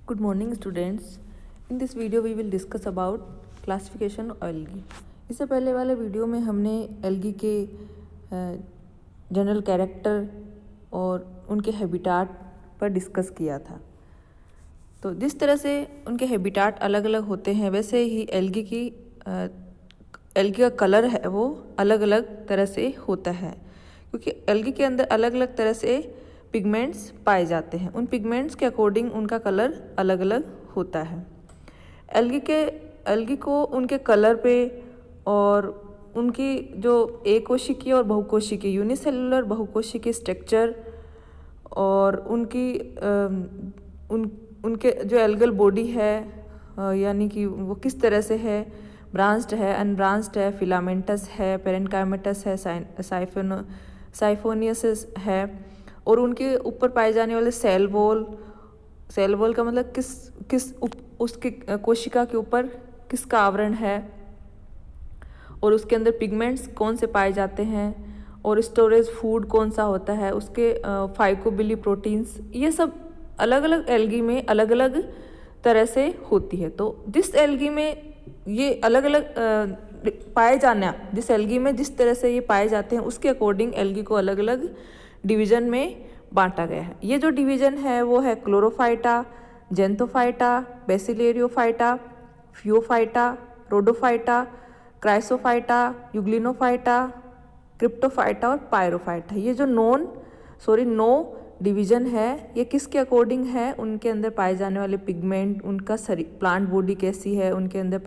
Good morning students. In this video we will discuss about classification of algae. इससे पहले वाले video में हमने algae के जनरल कैरेक्टर और उनके हैबिटाट पर डिस्कस किया था। तो जिस तरह से उनके हैबिटाट अलग अलग होते हैं वैसे ही algae का कलर है वो अलग अलग तरह से होता है, क्योंकि algae के अंदर अलग अलग तरह से पिगमेंट्स पाए जाते हैं। उन पिगमेंट्स के अकॉर्डिंग उनका कलर अलग अलग होता है। एल्गी को उनके कलर पे और उनकी जो एकोशिकीय और बहुकोशिकीय यूनिसेलुलर बहुकोशिकीय स्ट्रक्चर और उनके जो एल्गल बॉडी है यानी कि वो किस तरह से है, ब्रांच्ड है, अनब्रांच्ड है, फिलामेंटस है, पेरेन्काइमेटस है, साइफोनियस है, और उनके ऊपर पाए जाने वाले सेल वॉल का मतलब उसके कोशिका के ऊपर किसका आवरण है, और उसके अंदर पिगमेंट्स कौन से पाए जाते हैं, और स्टोरेज फूड कौन सा होता है, उसके फाइकोबिली प्रोटीन्स, ये सब अलग अलग एल्गी में अलग अलग तरह से होती है। तो जिस एल्गी में ये अलग अलग पाए जाना, जिस एल्गी में जिस तरह से ये पाए जाते हैं उसके अकॉर्डिंग एल्गी को अलग अलग डिवीजन में बांटा गया है। ये जो डिवीजन है वो है क्लोरोफाइटा, जेंथोफाइटा, बेसिलेरियोफाइटा, फियोफाइटा, रोडोफाइटा, क्राइसोफाइटा, यूग्लिनोफाइटा, क्रिप्टोफाइटा और पायरोफाइटा। ये जो 9 डिवीजन है ये किसके अकॉर्डिंग है, उनके अंदर पाए जाने वाले पिगमेंट, उनका प्लांट बॉडी कैसी है, उनके अंदर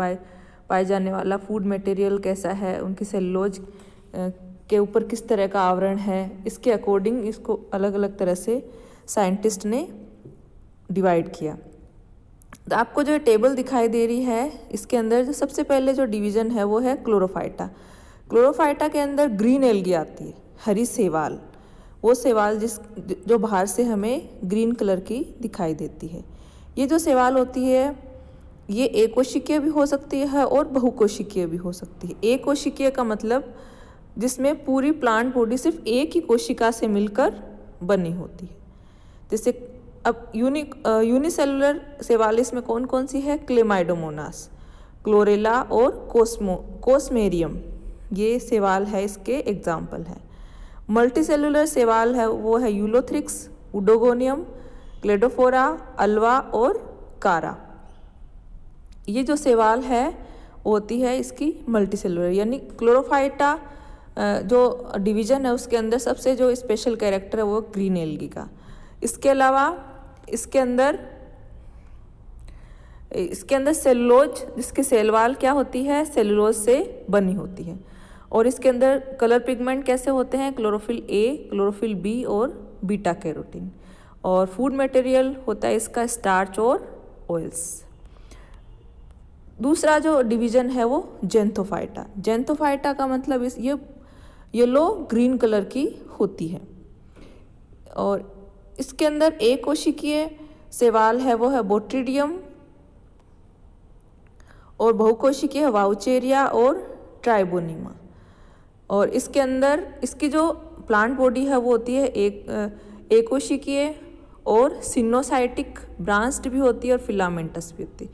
पाए जाने वाला फूड मटेरियल कैसा है, उनकी सेलुलोज के ऊपर किस तरह का आवरण है, इसके अकॉर्डिंग इसको अलग अलग तरह से साइंटिस्ट ने डिवाइड किया। तो आपको जो टेबल दिखाई दे रही है इसके अंदर जो सबसे पहले जो डिवीज़न है वो है क्लोरोफाइटा। क्लोरोफाइटा के अंदर ग्रीन एल्गी आती है, हरी शैवाल, वो शैवाल जो बाहर से हमें ग्रीन कलर की दिखाई देती है। ये जो शैवाल होती है ये एकोशिकीय भी हो सकती है और बहुकोशिकीय भी हो सकती है। एकोशिकीय का मतलब जिसमें पूरी प्लांट बॉडी सिर्फ एक ही कोशिका से मिलकर बनी होती है। जैसे अब यूनिसेलुलर शैवाल इसमें कौन कौन सी है, क्लेमाइडोमोनास, क्लोरेला और कोस्मेरियम, ये शैवाल है, इसके एग्जाम्पल है। मल्टीसेलुलर शैवाल है वो है यूलोथ्रिक्स, उडोगोनियम, क्लेडोफोरा, अल्वा और कारा। ये जो शैवाल है वो होती है इसकी मल्टीसेलुलर, यानी क्लोरोफाइटा जो डिवीज़न है उसके अंदर सबसे जो स्पेशल कैरेक्टर है वो ग्रीन एल्गी का। इसके अलावा इसके अंदर सेलुलोज, जिसके सेल वॉल क्या होती है, सेलुलोज से बनी होती है, और इसके अंदर कलर पिगमेंट कैसे होते हैं, क्लोरोफिल ए, क्लोरोफिल बी और बीटा कैरोटीन, और फूड मटेरियल होता है इसका स्टार्च और ऑयल्स। दूसरा जो डिवीज़न है वो जेंथोफाइटा। जेंथोफाइटा का मतलब ये येलो ग्रीन कलर की होती है, और इसके अंदर एक कोशिकीय शैवाल है वो है बोट्रिडियम, और बहुकोशिकीय वाउचेरिया और ट्राइबोनिमा, और इसके अंदर इसकी जो प्लांट बॉडी है वो होती है एक कोशिकीय और सिनोसाइटिक, ब्रांच्ड भी होती है और फिलामेंटस भी होती है।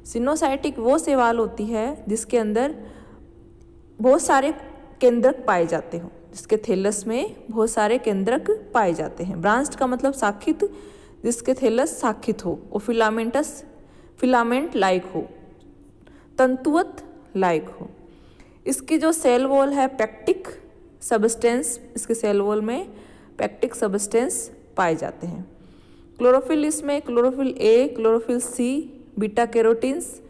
सिनोसाइटिक वो शैवाल होती है जिसके अंदर बहुत सारे केंद्रक पाए जाते हो, जिसके थैलस में बहुत सारे केंद्रक पाए जाते हैं। ब्रांच्ड का मतलब शाखित, जिसके थैलस शाखित हो, और फिलामेंट लाइक हो, तंतुवत लाइक हो। इसकी जो सेल वॉल है पेक्टिक सबस्टेंस, इसके सेल वॉल में पेक्टिक सबस्टेंस पाए जाते हैं। क्लोरोफिल इसमें chlorophyll a, chlorophyll C, beta carotenes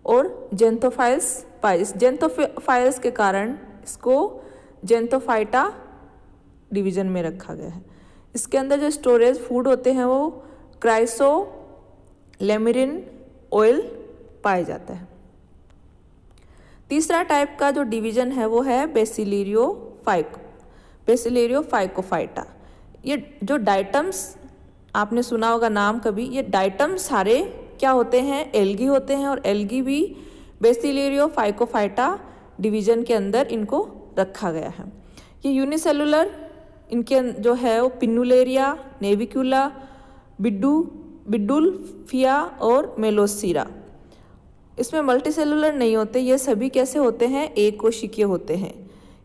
और जेंथोफाइल्स पाए। जेंथोफाइल्स के कारण इसको जेंथोफाइटा डिवीजन में रखा गया है। इसके अंदर जो स्टोरेज फूड होते हैं वो क्राइसो लेमिरिन ऑयल पाए जाता है। तीसरा टाइप का जो डिवीजन है वो है बेसिलेरियोफाइकोफाइटा। ये जो डाइटम्स आपने सुना होगा नाम कभी, ये डाइटम्स सारे क्या होते हैं, एल्गी होते हैं, और एल्गी भी बेसिलेरियोफाइकोफाइटा डिवीजन के अंदर इनको रखा गया है। ये यूनिसेलुलर इनके जो है वो पिन्नुलेरिया, नेविक्यूला, बिडुल्फिया और मेलोसीरा। इसमें मल्टीसेलुलर नहीं होते, ये सभी कैसे होते हैं, एक कोशिकीय होते हैं,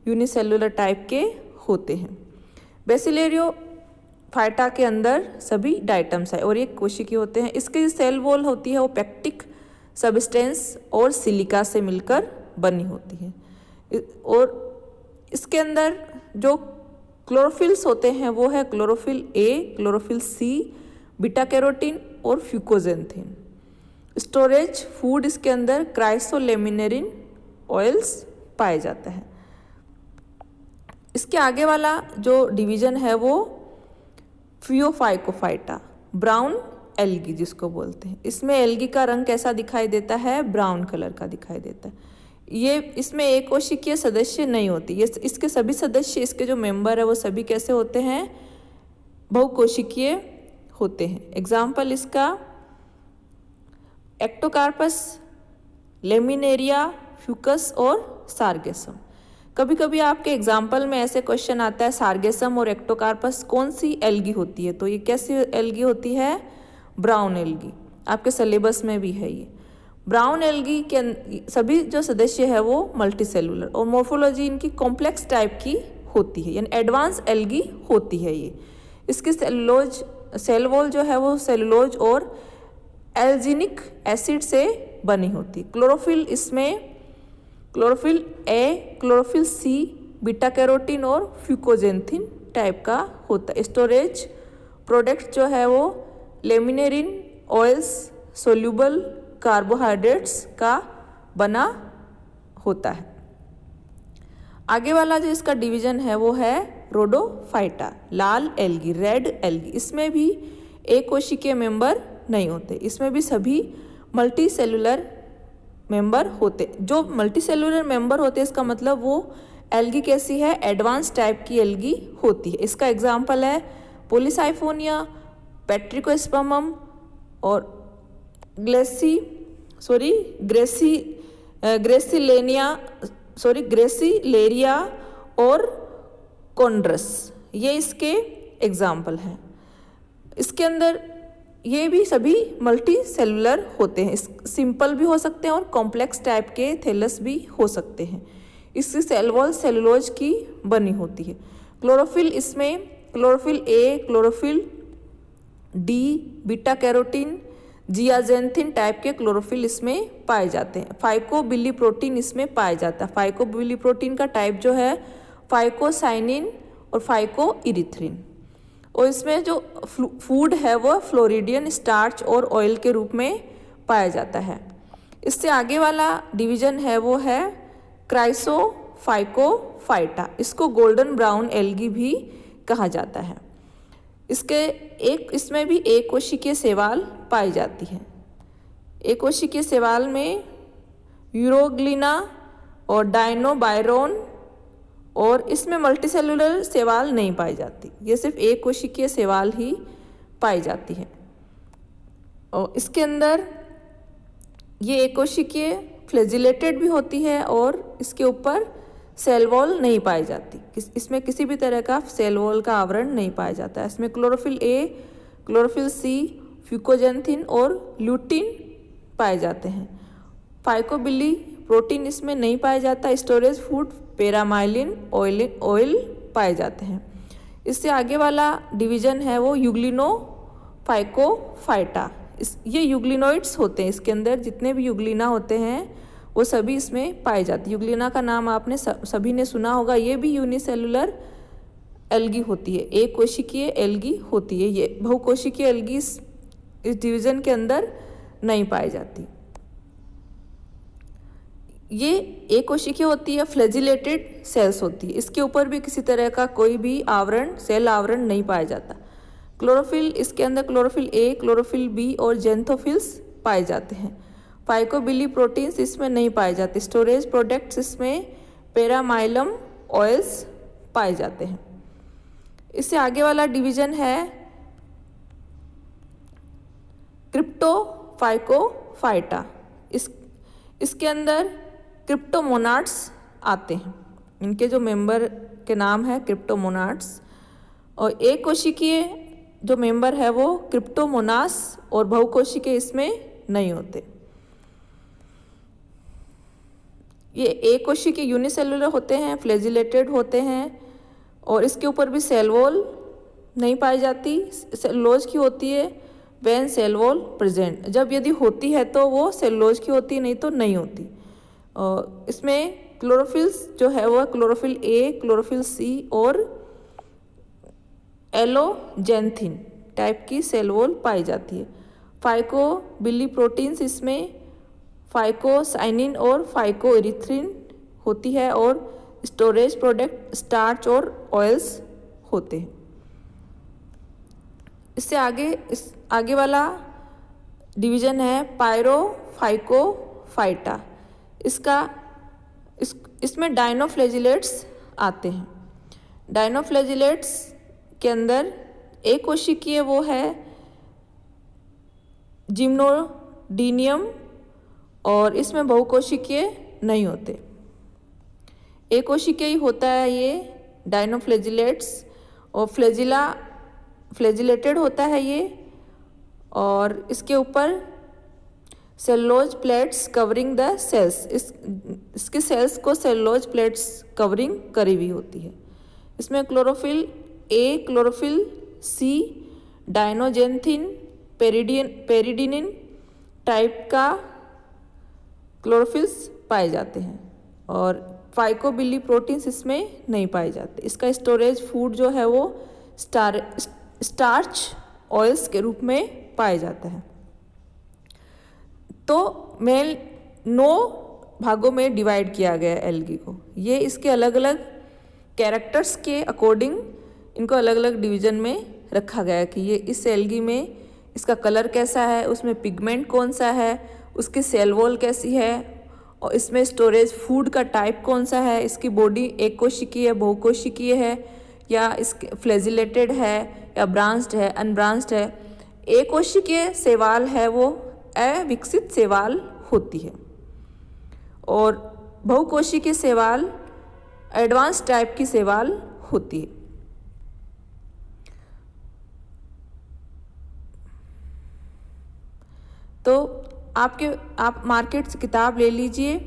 यूनिसेलुलर टाइप के होते हैं। बेसिलेरियो फाइटा के अंदर सभी डाइटम्स है और एक कोशिकीय होते हैं। इसकी सेल वॉल होती है वो पेक्टिक सबस्टेंस और सिलिका से मिलकर बनी होती है। और इसके अंदर जो क्लोरोफिल्स होते हैं वो है chlorophyll a, chlorophyll C, beta carotene और फ्यूकोजेंथिन। स्टोरेज फूड इसके अंदर क्राइसोलेमिनेरिन ऑयल्स पाए जाते हैं। इसके आगे वाला जो डिवीजन है वो फियोफाइकोफाइटा, ब्राउन एल्गी जिसको बोलते हैं। इसमें एल्गी का रंग कैसा दिखाई देता है, ब्राउन कलर का दिखाई देता है। ये इसमें एक कोशिकीय सदस्य नहीं होती, ये इसके सभी सदस्य, इसके जो मेंबर है वो सभी कैसे होते हैं, बहुकोशिकीय होते हैं। एग्जाम्पल इसका एक्टोकार्पस, लेमिनेरिया, फ्यूकस और सार्गेसम। कभी कभी आपके एग्जाम्पल में ऐसे क्वेश्चन आता है सार्गेसम और एक्टोकार्पस कौन सी एल्गी होती है, तो ये कैसी एल्गी होती है, ब्राउन एल्गी। आपके सिलेबस में भी है ये। ब्राउन एल्गी के सभी जो सदस्य है वो मल्टीसेलुलर और मोर्फोलॉजी इनकी कॉम्प्लेक्स टाइप की होती है, यानी एडवांस एल्गी होती है ये। इसकी सेल वॉल जो है वो सेलुलोज और एल्जिनिक एसिड से बनी होती। क्लोरोफिल इसमें chlorophyll a, chlorophyll C, beta carotene और फ्यूकोजेंथिन टाइप का होता है। स्टोरेज प्रोडक्ट जो है वो लेमिनेरिन ऑयल्स, सोल्यूबल कार्बोहाइड्रेट्स का बना होता है। आगे वाला जो इसका डिवीजन है वो है रोडोफाइटा, लाल एल्गी, रेड एल्गी। इसमें भी एक कोशिकीय मेंबर नहीं होते, इसमें भी सभी मल्टी सेलुलर मेंबर होते। जो मल्टी सेलुलर मेंबर होते हैं इसका मतलब वो एल्गी कैसी है, एडवांस टाइप की एल्गी होती है। इसका एग्जाम्पल है पोलीसाइफोनिया, पेट्रिकोस्पर्मम और ग्रेसिलेरिया और कॉन्ड्रस, ये इसके एग्जाम्पल हैं। इसके अंदर ये भी सभी मल्टी सेलुलर होते हैं, सिंपल भी हो सकते हैं और कॉम्प्लेक्स टाइप के थैलस भी हो सकते हैं। इसकी सेल वॉल सेलुलोज की बनी होती है। क्लोरोफिल इसमें chlorophyll a, chlorophyll d, beta carotene, zeaxanthin type के क्लोरोफिल इसमें पाए जाते हैं। फाइकोबिलिप्रोटीन इसमें पाया जाता है। फाइकोबिलिप्रोटीन का टाइप जो है फाइकोसाइनिन और फाइकोइरिथ्रिन। और इसमें जो फूड है वो फ्लोरिडियन स्टार्च और ऑयल के रूप में पाया जाता है। इससे आगे वाला डिवीजन है वो है क्राइसोफाइकोफाइटा, इसको गोल्डन ब्राउन एल्गी भी कहा जाता है। इसमें भी एक कोशिकीय शैवाल पाई जाती है। एक कोशिकीय शैवाल में यूरोग्लिना और डायनोबायरोन, और इसमें मल्टीसेलुलर शैवाल नहीं पाई जाती, ये सिर्फ एक कोशिकीय शैवाल ही पाई जाती है। और इसके अंदर ये एक कोशिकीय फ्लैजिलेटेड भी होती है और इसके ऊपर सेल वॉल नहीं पाई जाती, इसमें किसी भी तरह का सेल वॉल का आवरण नहीं पाया जाता है। इसमें chlorophyll a, chlorophyll C, fucoxanthin और ल्यूटिन पाए जाते हैं। फाइकोबिली प्रोटीन इसमें नहीं पाया जाता। स्टोरेज फूड पेरामाइलिन ऑयल पाए जाते हैं। इससे आगे वाला डिवीजन है वो यूग्लिनोफाइकोफाइटा। ये यूग्लिनोइड्स होते हैं, इसके अंदर जितने भी यूग्लिना होते हैं वो सभी इसमें पाए जाते हैं। यूग्लिना का नाम आपने सभी ने सुना होगा। ये भी यूनिसेलुलर एल्गी होती है, एक कोशिकीय एल्गी होती है। ये बहुकोशिकीय एल्गी इस डिवीजन के अंदर नहीं पाई जाती। ये एक कोशिकीय होती है, फ्लैजिलेटेड सेल्स होती है, इसके ऊपर भी किसी तरह का कोई भी आवरण, सेल आवरण नहीं पाया जाता। क्लोरोफिल, इसके अंदर क्लोरोफिल ए, क्लोरोफिल बी और जेंथोफिल्स पाए जाते हैं। फाइकोबिली प्रोटीन्स इसमें नहीं पाए जाते। स्टोरेज प्रोडक्ट्स इसमें पेरामाइलम ऑयल्स पाए जाते हैं। इससे आगे वाला डिवीजन है क्रिप्टोफाइकोफाइटा। इसके अंदर क्रिप्टोमोनाड्स आते हैं, इनके जो मेंबर के नाम है क्रिप्टोमोनाड्स। और एक कोशिकीय जो मेंबर है वो क्रिप्टोमोनास और बहुकोशिकीय इसमें नहीं होते। ये एक कोशिकीय यूनिसेलुलर होते हैं, फ्लैजिलेटेड होते हैं और इसके ऊपर भी सेल वॉल नहीं पाई जाती। सेलुलोज की होती है व्हेन सेल वॉल प्रेजेंट, जब यदि होती है तो वो सेलुलोज की होती है, नहीं तो नहीं होती। और इसमें क्लोरोफिल्स जो है वह क्लोरोफिल ए, क्लोरोफिल सी और एलोजेंथिन टाइप की सेल वॉल पाई जाती है। फाइकोबिली प्रोटीन्स इसमें फाइकोसाइनिन और फाइकोएरिथ्रिन होती है और स्टोरेज प्रोडक्ट स्टार्च और ऑयल्स होते हैं। इससे आगे वाला डिवीजन है पायरोफाइकोफाइटा। इसमें डायनोफ्लैजिलेट्स आते हैं। डायनोफ्लैजिलेट्स के अंदर एक कोशिकीय वो है जिम्नोडीनियम और इसमें बहुकोशिकीय नहीं होते। एक कोशिकीय ही होता है ये डायनोफ्लैजिलेट्स और फ्लैजिलेटेड होता है ये और इसके ऊपर cellulose plates covering the cells, इसके सेल्स को सेलुलोज प्लेट्स कवरिंग करी हुई होती है। इसमें chlorophyll a, chlorophyll c, dinoxanthin, peridinin type का क्लोरोफिल्स पाए जाते हैं और फाइकोबिली प्रोटीन्स इसमें नहीं पाए जाते। इसका स्टोरेज फूड जो है वो स्टार्च ऑयल्स के रूप में पाया जाता है। तो मेल 9 भागों में डिवाइड किया गया है एल्गी को। ये इसके अलग अलग कैरेक्टर्स के अकॉर्डिंग इनको अलग अलग डिवीजन में रखा गया है कि ये इस एल्गी में इसका कलर कैसा है, उसमें पिगमेंट कौन सा है, उसकी सेल वॉल कैसी है और इसमें स्टोरेज फूड का टाइप कौन सा है, इसकी बॉडी एक कोशिकीय है, बहुकोशिकीय है या इसके फ्लैजिलेटेड है या ब्रांच्ड है, अनब्रांच्ड है। एक कोशिकीय शैवाल है वो अविकसित शैवाल होती है और बहुकोशिकीय शैवाल एडवांस टाइप की शैवाल होती है। तो आप मार्केट से किताब ले लीजिए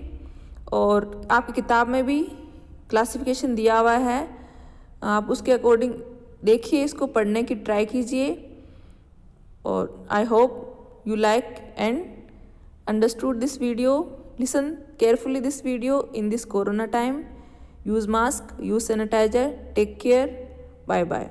और आपकी किताब में भी क्लासिफिकेशन दिया हुआ है, आप उसके अकॉर्डिंग देखिए, इसको पढ़ने की ट्राई कीजिए और I hope you like and understood this video. Listen carefully this video in this corona time. Use mask, use sanitizer. Take care. Bye bye.